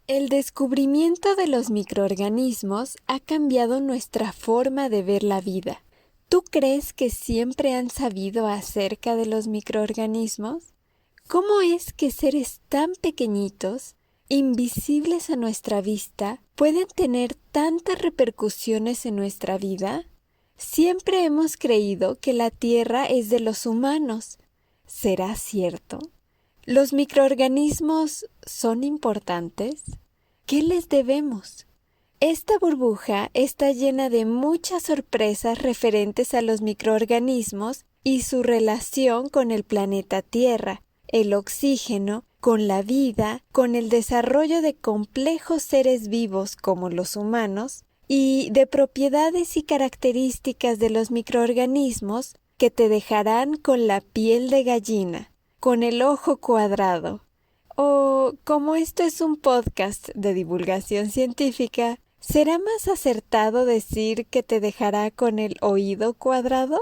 El descubrimiento de los microorganismos ha cambiado nuestra forma de ver la vida. ¿Tú crees que siempre han sabido acerca de los microorganismos? ¿Cómo es que seres tan pequeñitos, invisibles a nuestra vista, pueden tener tantas repercusiones en nuestra vida? Siempre hemos creído que la Tierra es de los humanos. ¿Será cierto? ¿Los microorganismos son importantes? ¿Qué les debemos? Esta burbuja está llena de muchas sorpresas referentes a los microorganismos y su relación con el planeta Tierra, el oxígeno, con la vida, con el desarrollo de complejos seres vivos como los humanos, y de propiedades y características de los microorganismos que te dejarán con la piel de gallina, con el ojo cuadrado. O, como esto es un podcast de divulgación científica, ¿será más acertado decir que te dejará con el oído cuadrado?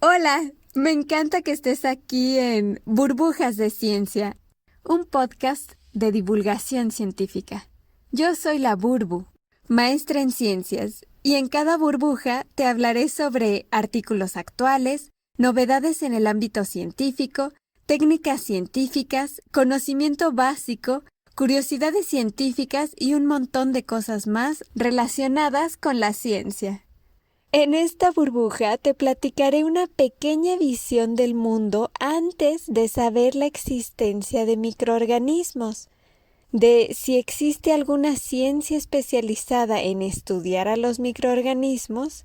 Hola, me encanta que estés aquí en Burbujas de Ciencia, un podcast de divulgación científica. Yo soy la Burbu, maestra en ciencias, y en cada burbuja te hablaré sobre artículos actuales, novedades en el ámbito científico, técnicas científicas, conocimiento básico, curiosidades científicas y un montón de cosas más relacionadas con la ciencia. En esta burbuja te platicaré una pequeña visión del mundo antes de saber la existencia de microorganismos, de si existe alguna ciencia especializada en estudiar a los microorganismos,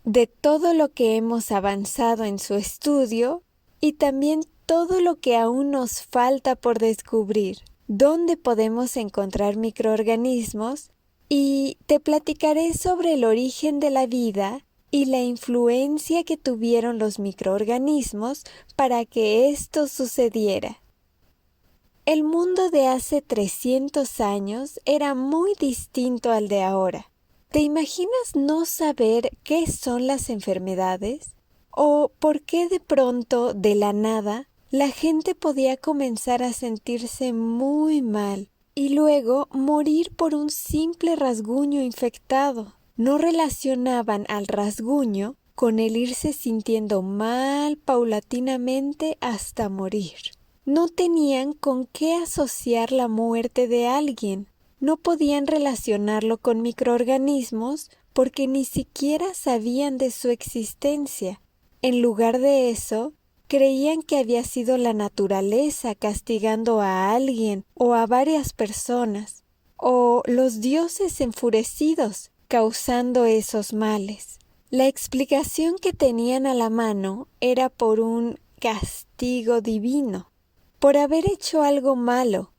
de todo lo que hemos avanzado en su estudio y también todo lo que aún nos falta por descubrir, dónde podemos encontrar microorganismos, y te platicaré sobre el origen de la vida y la influencia que tuvieron los microorganismos para que esto sucediera. El mundo de hace 300 años era muy distinto al de ahora. ¿Te imaginas no saber qué son las enfermedades? ¿O por qué de pronto, de la nada, la gente podía comenzar a sentirse muy mal y luego morir por un simple rasguño infectado? No relacionaban al rasguño con el irse sintiendo mal paulatinamente hasta morir. No tenían con qué asociar la muerte de alguien. No podían relacionarlo con microorganismos porque ni siquiera sabían de su existencia. En lugar de eso, creían que había sido la naturaleza castigando a alguien o a varias personas, o los dioses enfurecidos causando esos males. La explicación que tenían a la mano era por un castigo divino, por haber hecho algo malo,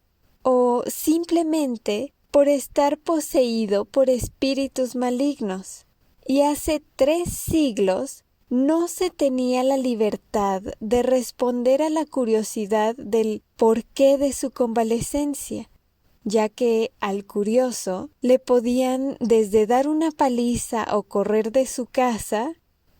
o simplemente por estar poseído por espíritus malignos. Y hace 3 siglos no se tenía la libertad de responder a la curiosidad del porqué de su convalecencia, ya que al curioso le podían desde dar una paliza o correr de su casa,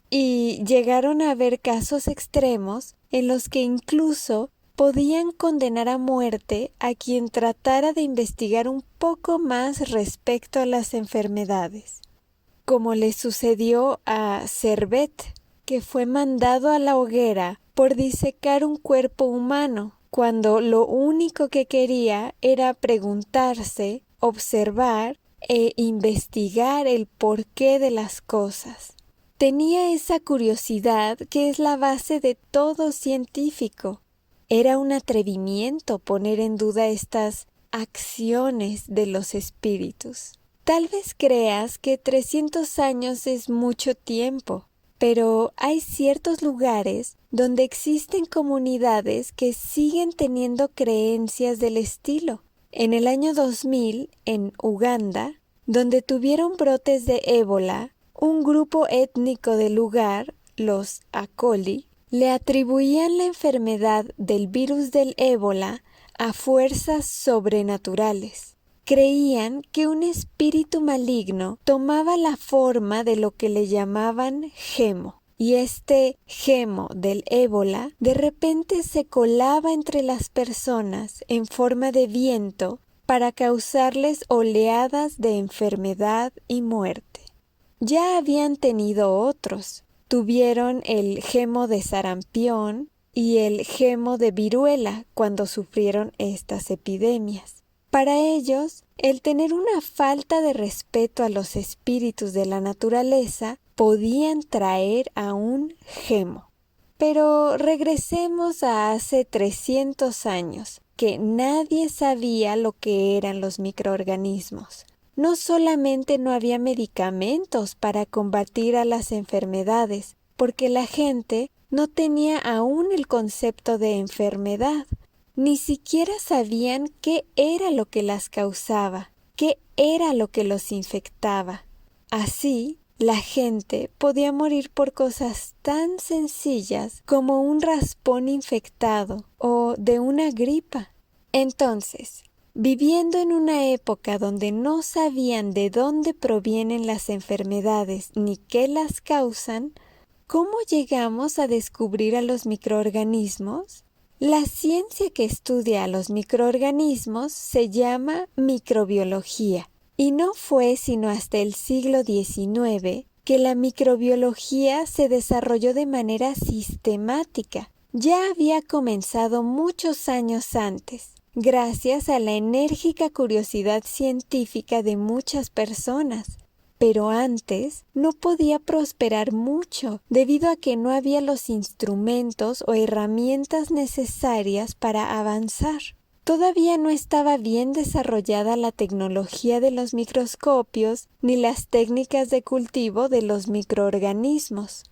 y llegaron a haber casos extremos en los que incluso podían condenar a muerte a quien tratara de investigar un poco más respecto a las enfermedades, como le sucedió a Servet, que fue mandado a la hoguera por disecar un cuerpo humano, cuando lo único que quería era preguntarse, observar e investigar el porqué de las cosas. Tenía esa curiosidad que es la base de todo científico. Era un atrevimiento poner en duda estas acciones de los espíritus. Tal vez creas que 300 años es mucho tiempo, pero hay ciertos lugares donde existen comunidades que siguen teniendo creencias del estilo. En el año 2000, en Uganda, donde tuvieron brotes de ébola, un grupo étnico del lugar, los Akoli, le atribuían la enfermedad del virus del ébola a fuerzas sobrenaturales. Creían que un espíritu maligno tomaba la forma de lo que le llamaban gemo, y este gemo del ébola de repente se colaba entre las personas en forma de viento para causarles oleadas de enfermedad y muerte. Ya habían tenido otros. Tuvieron el gemo de sarampión y el gemo de viruela cuando sufrieron estas epidemias. Para ellos, el tener una falta de respeto a los espíritus de la naturaleza podían traer a un gemo. Pero regresemos a hace 300 años, que nadie sabía lo que eran los microorganismos. No solamente no había medicamentos para combatir a las enfermedades, porque la gente no tenía aún el concepto de enfermedad. Ni siquiera sabían qué era lo que las causaba, qué era lo que los infectaba. Así, la gente podía morir por cosas tan sencillas como un raspón infectado o de una gripa. Entonces, viviendo en una época donde no sabían de dónde provienen las enfermedades ni qué las causan, ¿cómo llegamos a descubrir a los microorganismos? La ciencia que estudia a los microorganismos se llama microbiología, y no fue sino hasta el siglo XIX que la microbiología se desarrolló de manera sistemática. Ya había comenzado muchos años antes, gracias a la enérgica curiosidad científica de muchas personas. Pero antes no podía prosperar mucho debido a que no había los instrumentos o herramientas necesarias para avanzar. Todavía no estaba bien desarrollada la tecnología de los microscopios ni las técnicas de cultivo de los microorganismos.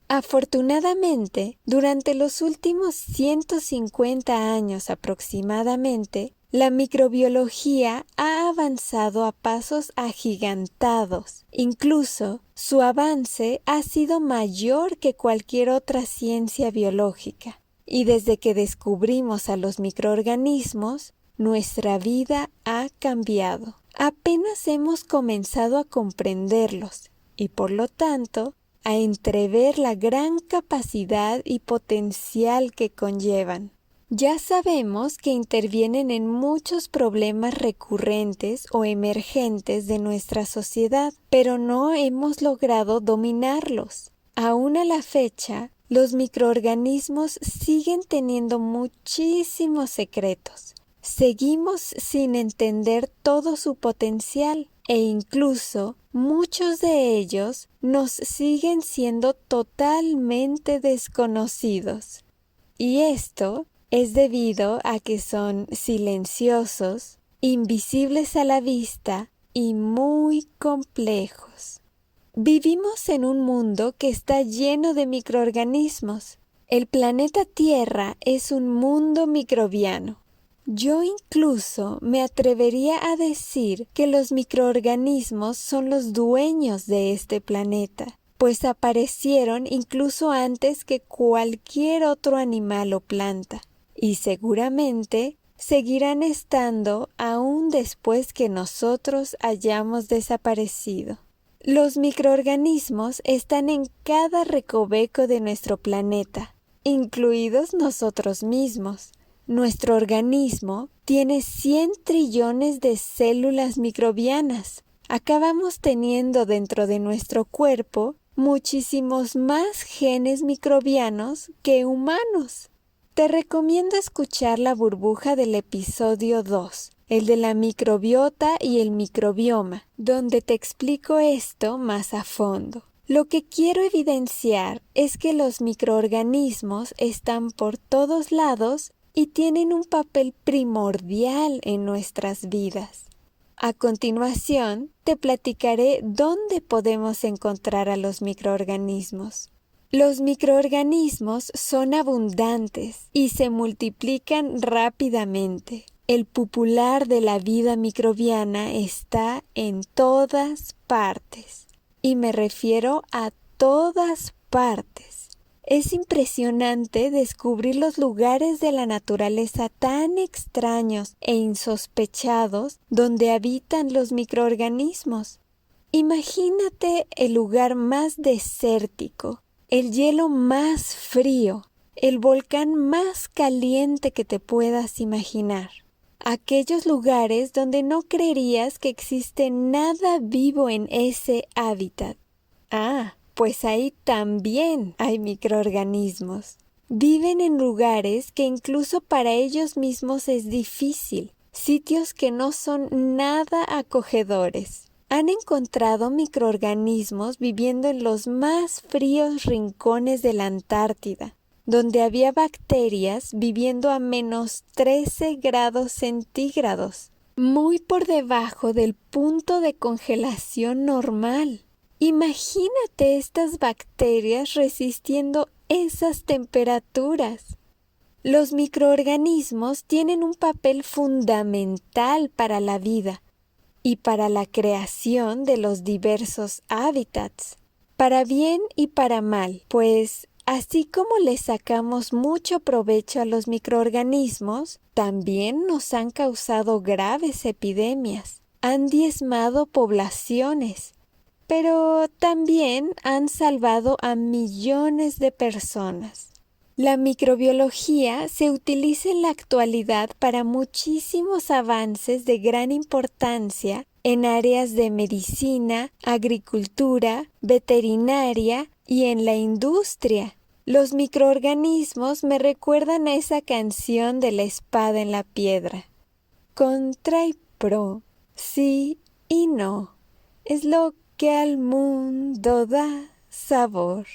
Afortunadamente, durante los últimos 150 años aproximadamente, la microbiología ha avanzado a pasos agigantados. Incluso, su avance ha sido mayor que cualquier otra ciencia biológica. Y desde que descubrimos a los microorganismos, nuestra vida ha cambiado. Apenas hemos comenzado a comprenderlos y, por lo tanto, a entrever la gran capacidad y potencial que conllevan. Ya sabemos que intervienen en muchos problemas recurrentes o emergentes de nuestra sociedad, pero no hemos logrado dominarlos. Aún a la fecha, los microorganismos siguen teniendo muchísimos secretos. Seguimos sin entender todo su potencial e incluso muchos de ellos nos siguen siendo totalmente desconocidos. Y esto es debido a que son silenciosos, invisibles a la vista y muy complejos. Vivimos en un mundo que está lleno de microorganismos. El planeta Tierra es un mundo microbiano. Yo incluso me atrevería a decir que los microorganismos son los dueños de este planeta, pues aparecieron incluso antes que cualquier otro animal o planta, y seguramente seguirán estando aún después que nosotros hayamos desaparecido. Los microorganismos están en cada recoveco de nuestro planeta, incluidos nosotros mismos. Nuestro organismo tiene 100 trillones de células microbianas. Acabamos teniendo dentro de nuestro cuerpo muchísimos más genes microbianos que humanos. Te recomiendo escuchar la burbuja del episodio 2, el de la microbiota y el microbioma, donde te explico esto más a fondo. Lo que quiero evidenciar es que los microorganismos están por todos lados y tienen un papel primordial en nuestras vidas. A continuación, te platicaré dónde podemos encontrar a los microorganismos. Los microorganismos son abundantes y se multiplican rápidamente. El pupular de la vida microbiana está en todas partes, y me refiero a todas partes. Es impresionante descubrir los lugares de la naturaleza tan extraños e insospechados donde habitan los microorganismos. Imagínate el lugar más desértico, el hielo más frío, el volcán más caliente que te puedas imaginar. Aquellos lugares donde no creerías que existe nada vivo en ese hábitat. Pues ahí también hay microorganismos. Viven en lugares que incluso para ellos mismos es difícil, sitios que no son nada acogedores. Han encontrado microorganismos viviendo en los más fríos rincones de la Antártida, donde había bacterias viviendo a -13 grados centígrados, muy por debajo del punto de congelación normal. Imagínate estas bacterias resistiendo esas temperaturas. Los microorganismos tienen un papel fundamental para la vida y para la creación de los diversos hábitats, para bien y para mal, pues así como le sacamos mucho provecho a los microorganismos, también nos han causado graves epidemias, han diezmado poblaciones, pero también han salvado a millones de personas. La microbiología se utiliza en la actualidad para muchísimos avances de gran importancia en áreas de medicina, agricultura, veterinaria y en la industria. Los microorganismos me recuerdan a esa canción de la espada en la piedra. Contra y pro, sí y no, es lo que al mundo da sabor.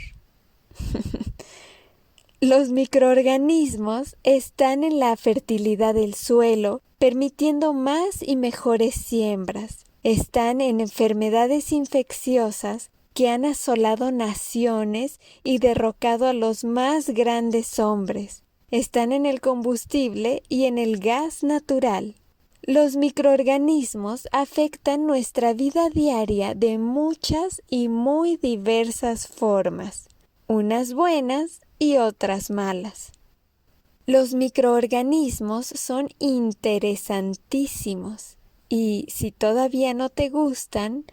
Los microorganismos están en la fertilidad del suelo, permitiendo más y mejores siembras. Están en enfermedades infecciosas que han asolado naciones y derrocado a los más grandes hombres. Están en el combustible y en el gas natural. Los microorganismos afectan nuestra vida diaria de muchas y muy diversas formas, unas buenas y otras malas. Los microorganismos son interesantísimos y si todavía no te gustan,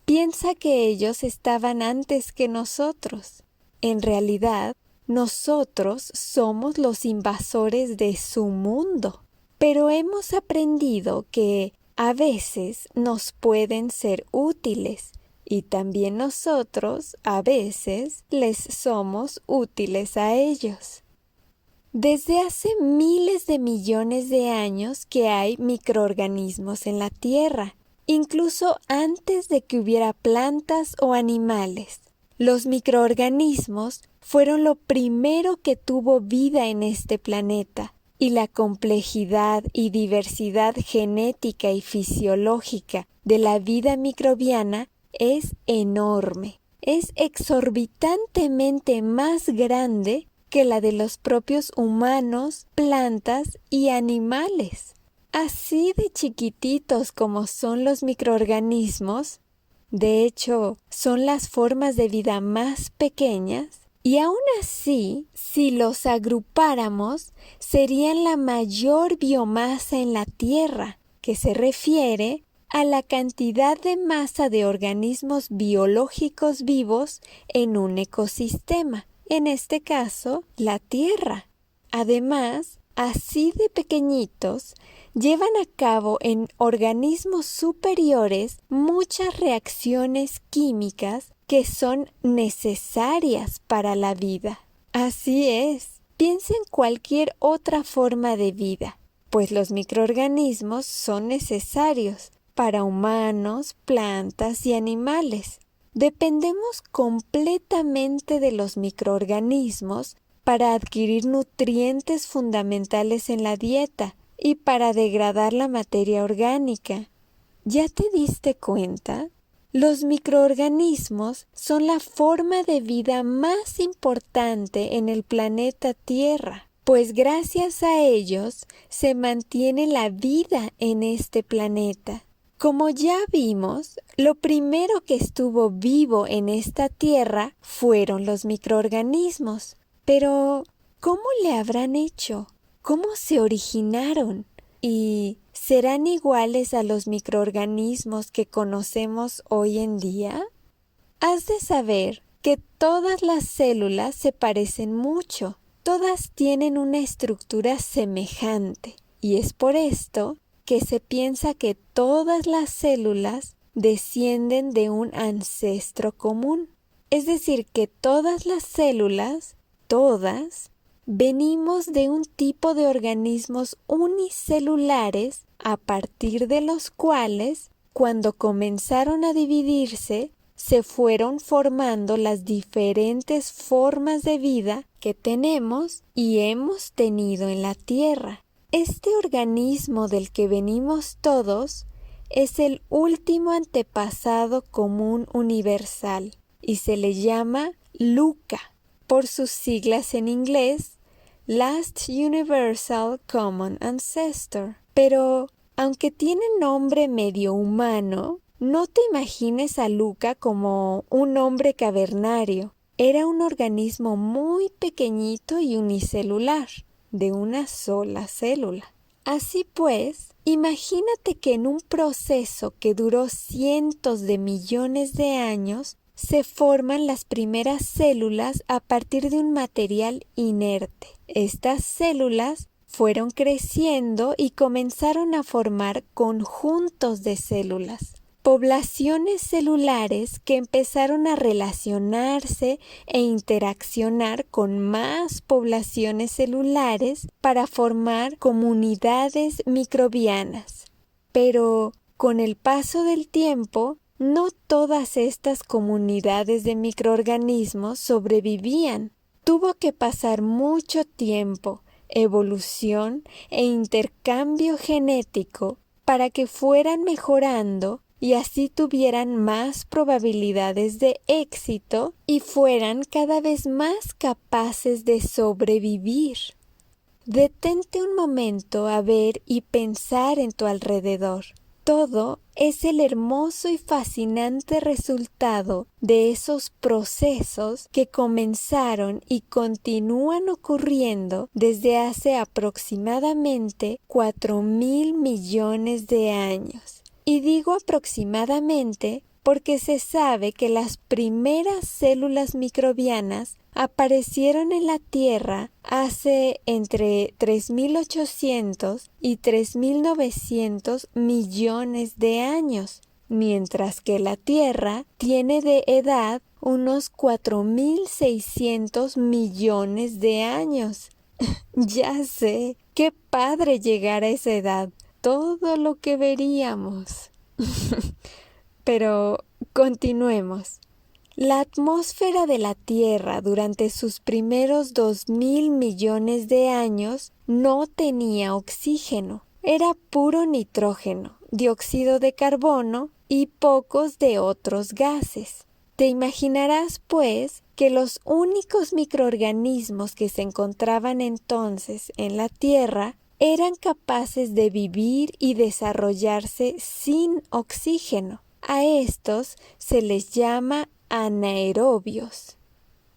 piensa que ellos estaban antes que nosotros. En realidad, nosotros somos los invasores de su mundo, pero hemos aprendido que a veces nos pueden ser útiles y también nosotros a veces les somos útiles a ellos. Desde hace miles de millones de años que hay microorganismos en la Tierra, incluso antes de que hubiera plantas o animales. Los microorganismos fueron lo primero que tuvo vida en este planeta, y la complejidad y diversidad genética y fisiológica de la vida microbiana es enorme. Es exorbitantemente más grande que la de los propios humanos, plantas y animales. Así de chiquititos como son los microorganismos, de hecho, son las formas de vida más pequeñas, y aún así, si los agrupáramos, serían la mayor biomasa en la Tierra, que se refiere a la cantidad de masa de organismos biológicos vivos en un ecosistema, en este caso, la Tierra. Además, así de pequeñitos, llevan a cabo en organismos superiores muchas reacciones químicas que son necesarias para la vida. Así es, piensa en cualquier otra forma de vida, pues los microorganismos son necesarios para humanos, plantas y animales. Dependemos completamente de los microorganismos para adquirir nutrientes fundamentales en la dieta y para degradar la materia orgánica. ¿Ya te diste cuenta? Los microorganismos son la forma de vida más importante en el planeta Tierra, pues gracias a ellos se mantiene la vida en este planeta. Como ya vimos, lo primero que estuvo vivo en esta Tierra fueron los microorganismos. Pero, ¿cómo le habrán hecho? ¿Cómo se originaron? ¿Y serán iguales a los microorganismos que conocemos hoy en día? Has de saber que todas las células se parecen mucho. Todas tienen una estructura semejante y es por esto que se piensa que todas las células descienden de un ancestro común. Es decir, que todas las células, todas, venimos de un tipo de organismos unicelulares a partir de los cuales, cuando comenzaron a dividirse, se fueron formando las diferentes formas de vida que tenemos y hemos tenido en la Tierra. Este organismo del que venimos todos es el último antepasado común universal y se le llama LUCA, por sus siglas en inglés, Last Universal Common Ancestor. Pero, aunque tiene nombre medio humano, no te imagines a Luca como un hombre cavernario. Era un organismo muy pequeñito y unicelular, de una sola célula. Así pues, imagínate que en un proceso que duró cientos de millones de años, se forman las primeras células a partir de un material inerte. Estas células fueron creciendo y comenzaron a formar conjuntos de células, poblaciones celulares que empezaron a relacionarse e interaccionar con más poblaciones celulares para formar comunidades microbianas. Pero con el paso del tiempo, no todas estas comunidades de microorganismos sobrevivían. Tuvo que pasar mucho tiempo, evolución e intercambio genético para que fueran mejorando y así tuvieran más probabilidades de éxito y fueran cada vez más capaces de sobrevivir. Detente un momento a ver y pensar en tu alrededor. Todo es el hermoso y fascinante resultado de esos procesos que comenzaron y continúan ocurriendo desde hace aproximadamente 4.000 millones de años. Y digo aproximadamente porque se sabe que las primeras células microbianas aparecieron en la Tierra hace entre 3.800 y 3.900 millones de años, mientras que la Tierra tiene de edad unos 4.600 millones de años. Ya sé, qué padre llegar a esa edad, todo lo que veríamos. Pero continuemos. La atmósfera de la Tierra durante sus primeros 2.000 millones de años no tenía oxígeno. Era puro nitrógeno, dióxido de carbono y pocos de otros gases. Te imaginarás, pues, que los únicos microorganismos que se encontraban entonces en la Tierra eran capaces de vivir y desarrollarse sin oxígeno. A estos se les llama anaerobios.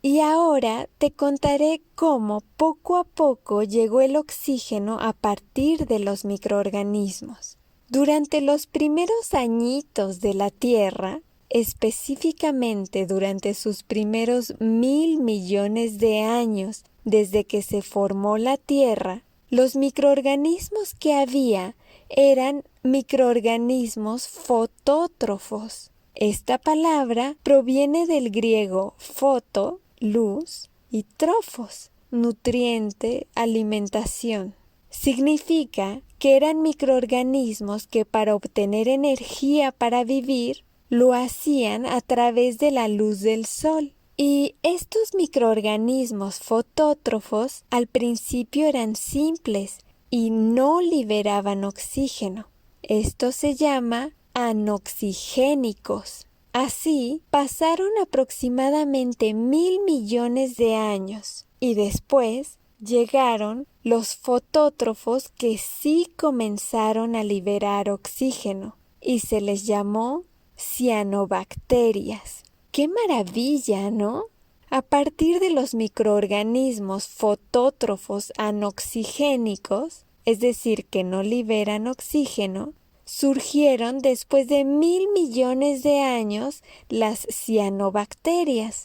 Y ahora te contaré cómo poco a poco llegó el oxígeno a partir de los microorganismos. Durante los primeros añitos de la Tierra, específicamente durante sus primeros 1.000 millones de años desde que se formó la Tierra, los microorganismos que había eran microorganismos fotótrofos. Esta palabra proviene del griego foto, luz, y trofos, nutriente, alimentación. Significa que eran microorganismos que para obtener energía para vivir, lo hacían a través de la luz del sol. Y estos microorganismos fotótrofos al principio eran simples y no liberaban oxígeno. Esto se llama anoxigénicos. Así pasaron aproximadamente 1.000 millones de años y después llegaron los fotótrofos que sí comenzaron a liberar oxígeno y se les llamó cianobacterias. ¡Qué maravilla!, ¿no? A partir de los microorganismos fotótrofos anoxigénicos, es decir, que no liberan oxígeno, surgieron después de 1.000 millones de años las cianobacterias.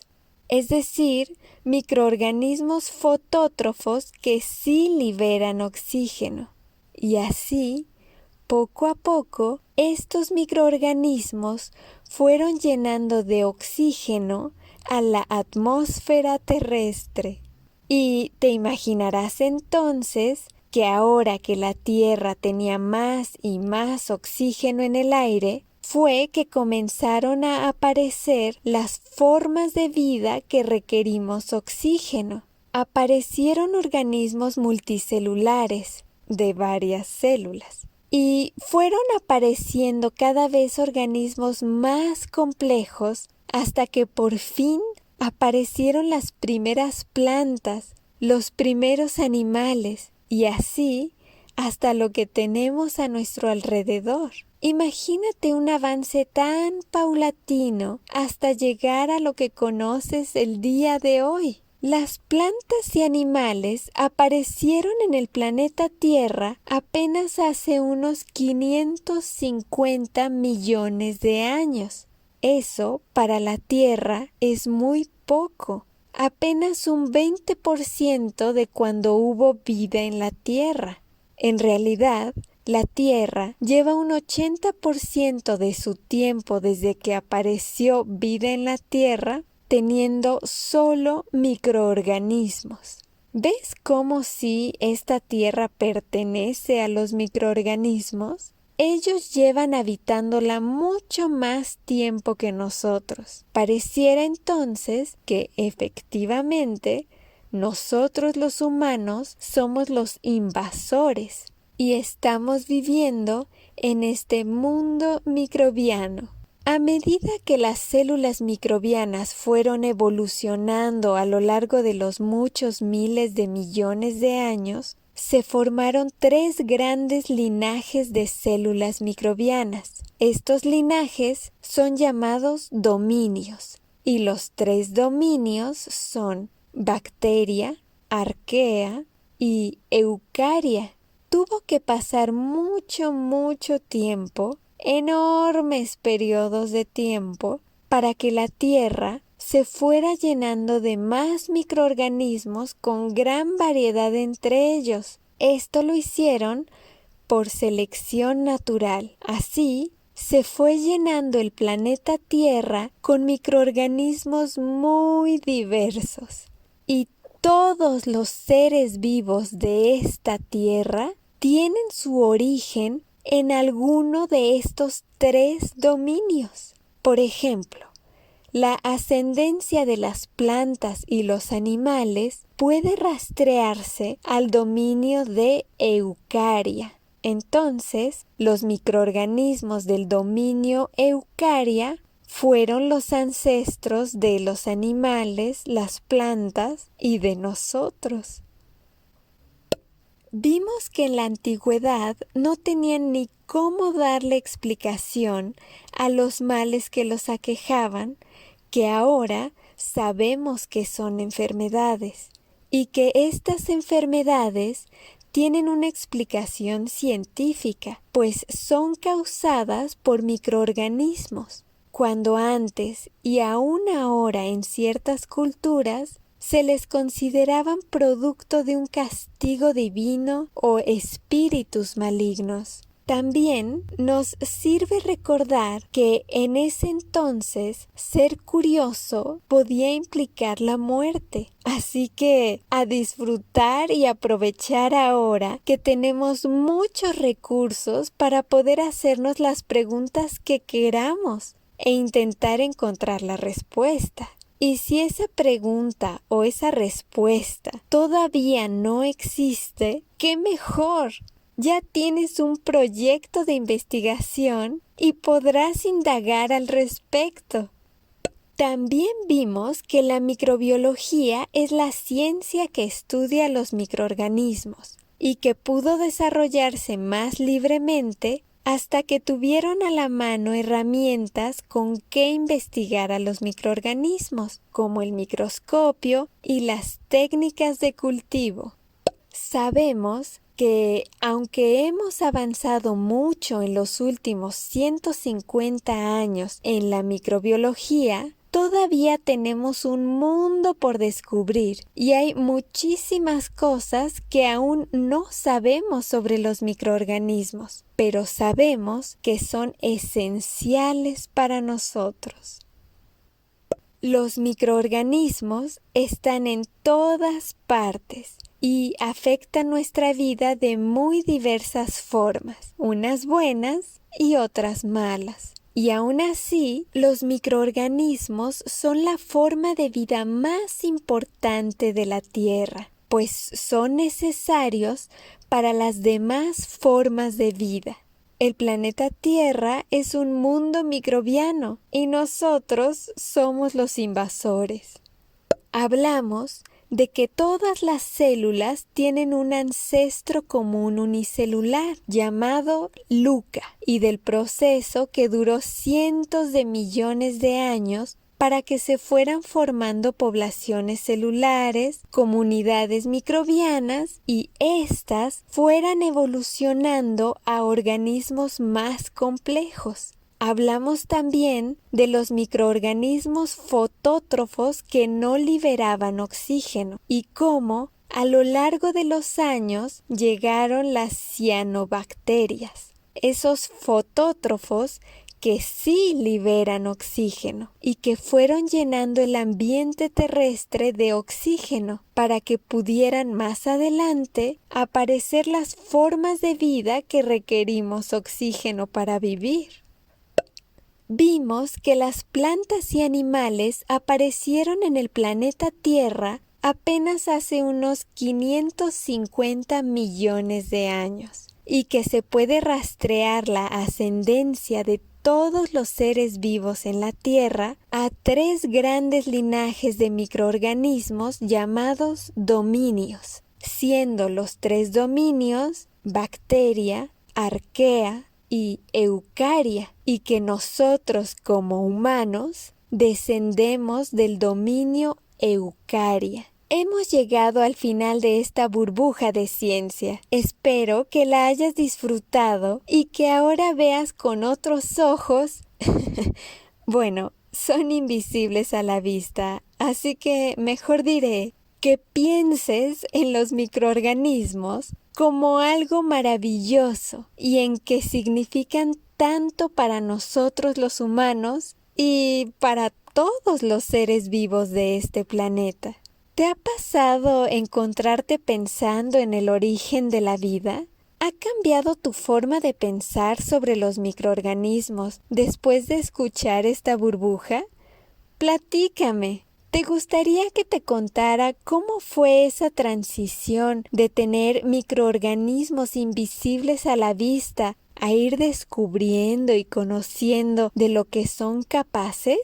es decir, microorganismos fotótrofos que sí liberan oxígeno. Y así, poco a poco, estos microorganismos fueron llenando de oxígeno a la atmósfera terrestre. Y te imaginarás entonces que ahora que la Tierra tenía más y más oxígeno en el aire, fue que comenzaron a aparecer las formas de vida que requerimos oxígeno. Aparecieron organismos multicelulares de varias células y fueron apareciendo cada vez organismos más complejos hasta que por fin aparecieron las primeras plantas, los primeros animales y así hasta lo que tenemos a nuestro alrededor. Imagínate un avance tan paulatino hasta llegar a lo que conoces el día de hoy. Las plantas y animales aparecieron en el planeta Tierra apenas hace unos 550 millones de años. Eso para la Tierra es muy poco, apenas un 20% de cuando hubo vida en la Tierra. En realidad, la Tierra lleva un 80% de su tiempo desde que apareció vida en la Tierra teniendo solo microorganismos. ¿Ves cómo si esta Tierra pertenece a los microorganismos? Ellos llevan habitándola mucho más tiempo que nosotros. Pareciera entonces que efectivamente nosotros los humanos somos los invasores y estamos viviendo en este mundo microbiano. A medida que las células microbianas fueron evolucionando a lo largo de los muchos miles de millones de años, se formaron 3 grandes linajes de células microbianas. Estos linajes son llamados dominios, y los 3 dominios son bacteria, arquea y eucaria. Tuvo que pasar mucho tiempo, enormes periodos de tiempo, para que la Tierra se fuera llenando de más microorganismos con gran variedad entre ellos. Esto lo hicieron por selección natural. Así, se fue llenando el planeta Tierra con microorganismos muy diversos. Y todos los seres vivos de esta Tierra tienen su origen en alguno de estos 3 dominios. Por ejemplo, la ascendencia de las plantas y los animales puede rastrearse al dominio de Eucaria. Entonces, los microorganismos del dominio Eucaria fueron los ancestros de los animales, las plantas y de nosotros. Vimos que en la antigüedad no tenían ni cómo darle explicación a los males que los aquejaban, que ahora sabemos que son enfermedades y que estas enfermedades tienen una explicación científica, pues son causadas por microorganismos. Cuando antes y aún ahora en ciertas culturas se les consideraban producto de un castigo divino o espíritus malignos. También nos sirve recordar que en ese entonces ser curioso podía implicar la muerte. Así que a disfrutar y aprovechar ahora que tenemos muchos recursos para poder hacernos las preguntas que queramos e intentar encontrar la respuesta. Y si esa pregunta o esa respuesta todavía no existe, ¡qué mejor! Ya tienes un proyecto de investigación y podrás indagar al respecto. También vimos que la microbiología es la ciencia que estudia los microorganismos y que pudo desarrollarse más libremente hasta que tuvieron a la mano herramientas con que investigar a los microorganismos, como el microscopio y las técnicas de cultivo. Sabemos que, aunque hemos avanzado mucho en los últimos 150 años en la microbiología, todavía tenemos un mundo por descubrir y hay muchísimas cosas que aún no sabemos sobre los microorganismos, pero sabemos que son esenciales para nosotros. Los microorganismos están en todas partes y afectan nuestra vida de muy diversas formas, unas buenas y otras malas. Y aún así, los microorganismos son la forma de vida más importante de la Tierra, pues son necesarios para las demás formas de vida. El planeta Tierra es un mundo microbiano y nosotros somos los invasores. Hablamos de que todas las células tienen un ancestro común unicelular llamado LUCA y del proceso que duró cientos de millones de años para que se fueran formando poblaciones celulares, comunidades microbianas y éstas fueran evolucionando a organismos más complejos. Hablamos también de los microorganismos fotótrofos que no liberaban oxígeno y cómo a lo largo de los años llegaron las cianobacterias, esos fotótrofos que sí liberan oxígeno y que fueron llenando el ambiente terrestre de oxígeno para que pudieran más adelante aparecer las formas de vida que requerimos oxígeno para vivir. Vimos que las plantas y animales aparecieron en el planeta Tierra apenas hace unos 550 millones de años y que se puede rastrear la ascendencia de todos los seres vivos en la Tierra a 3 grandes linajes de microorganismos llamados dominios, siendo los 3 dominios bacteria, arquea y eucaria, y que nosotros como humanos descendemos del dominio eucaria. Hemos llegado al final de esta burbuja de ciencia. Espero que la hayas disfrutado y que ahora veas con otros ojos. Bueno, son invisibles a la vista, así que mejor diré que pienses en los microorganismos como algo maravilloso y en que significan tanto para nosotros los humanos y para todos los seres vivos de este planeta. ¿Te ha pasado encontrarte pensando en el origen de la vida? ¿Ha cambiado tu forma de pensar sobre los microorganismos después de escuchar esta burbuja? Platícame. ¿Te gustaría que te contara cómo fue esa transición de tener microorganismos invisibles a la vista a ir descubriendo y conociendo de lo que son capaces?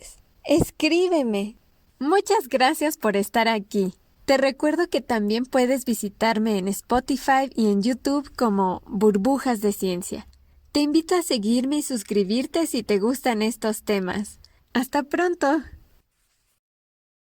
Escríbeme. Muchas gracias por estar aquí. Te recuerdo que también puedes visitarme en Spotify y en YouTube como Burbujas de Ciencia. Te invito a seguirme y suscribirte si te gustan estos temas. ¡Hasta pronto!